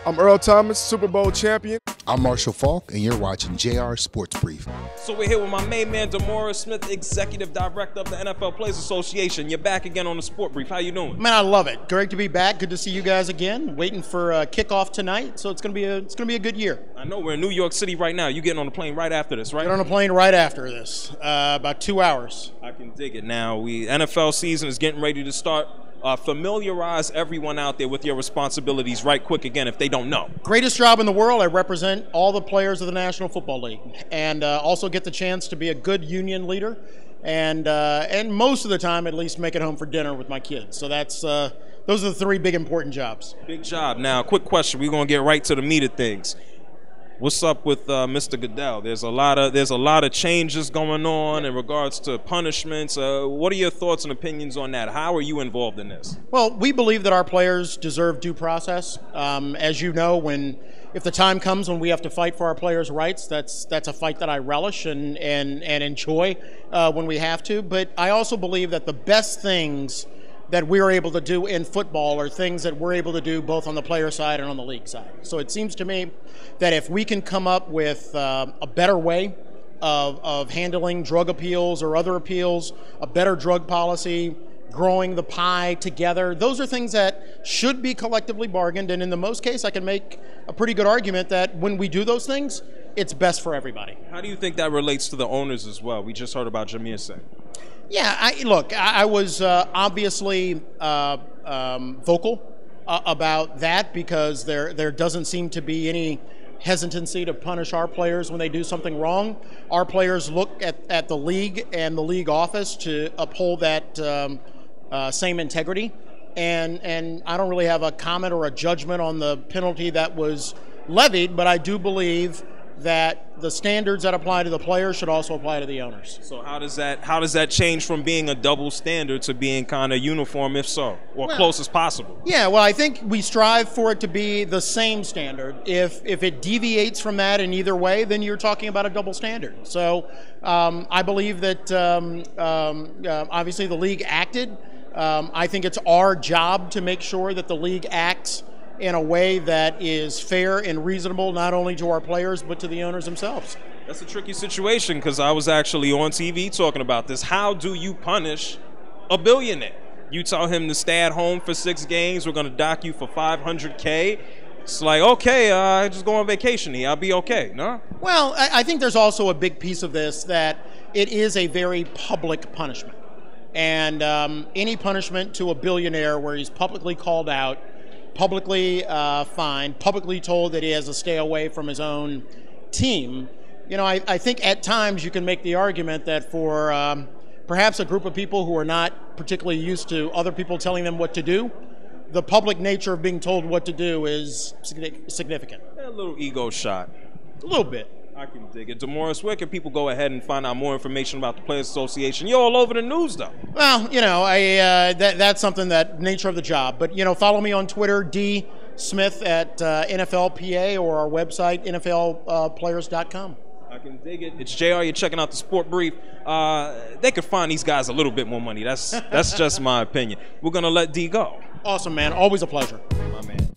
I'm Earl Thomas, Super Bowl champion. I'm Marshall Falk, and you're watching JRSportBrief. So we're here with my main man, DeMaurice Smith, Executive Director of the NFL Players Association. You're back again on the Sport Brief. How you doing? Man, I love it. Great to be back. Good to see you guys again. Waiting for kickoff tonight, so it's gonna be a good year. I know we're in New York City right now. You getting on the plane right after this, right? Get on a plane right after this, about 2 hours. I can dig it. Now, NFL season is getting ready to start. Familiarize everyone out there with your responsibilities right quick again if they don't know. Greatest job in the world. I represent all the players of the National Football League, and also get the chance to be a good union leader, and most of the time at least make it home for dinner with my kids. So that's those are the three big important jobs. Big job. Now, quick question. We're gonna get right to the meat of things. What's up with Mr. Goodell? There's a lot of changes going on in regards to punishments. What are your thoughts and opinions on that? How are you involved in this? Well, we believe that our players deserve due process. As you know, if the time comes when we have to fight for our players' rights, that's a fight that I relish and enjoy when we have to. But I also believe that the best things that we're able to do in football are things that we're able to do both on the player side and on the league side. So it seems to me that if we can come up with a better way of handling drug appeals or other appeals, a better drug policy, growing the pie together, those are things that should be collectively bargained. And in the most case, I can make a pretty good argument that when we do those things, it's best for everybody. How do you think that relates to the owners as well? We just heard about DeMaurice Smith. Yeah, I was obviously vocal about that because there doesn't seem to be any hesitancy to punish our players when they do something wrong. Our players look at the league and the league office to uphold that same integrity. And I don't really have a comment or a judgment on the penalty that was levied, but I do believe that the standards that apply to the players should also apply to the owners. So how does that change from being a double standard to being kind of uniform, if so, or close as possible? Yeah, well, I think we strive for it to be the same standard. If it deviates from that in either way, then you're talking about a double standard. So I believe that obviously the league acted. I think it's our job to make sure that the league acts in a way that is fair and reasonable, not only to our players, but to the owners themselves. That's a tricky situation because I was actually on TV talking about this. How do you punish a billionaire? You tell him to stay at home for 6 games, we're going to dock you for $500K. It's like, okay, just go on vacation here. I'll be okay, no? Well, I think there's also a big piece of this that it is a very public punishment. And any punishment to a billionaire where he's publicly called out, publicly fined, publicly told that he has to stay away from his own team. You know, I think at times you can make the argument that for perhaps a group of people who are not particularly used to other people telling them what to do, the public nature of being told what to do is significant. A little ego shot. A little bit. I can dig it. DeMaurice, where can people go ahead and find out more information about the Players Association? You're all over the news, though. Well, you know, that's something that nature of the job. But, you know, follow me on Twitter, D. Smith at NFLPA, or our website, NFLplayers.com. I can dig it. It's JR. You're checking out the Sport Brief. They could find these guys a little bit more money. That's just my opinion. We're going to let D go. Awesome, man. Always a pleasure. My man.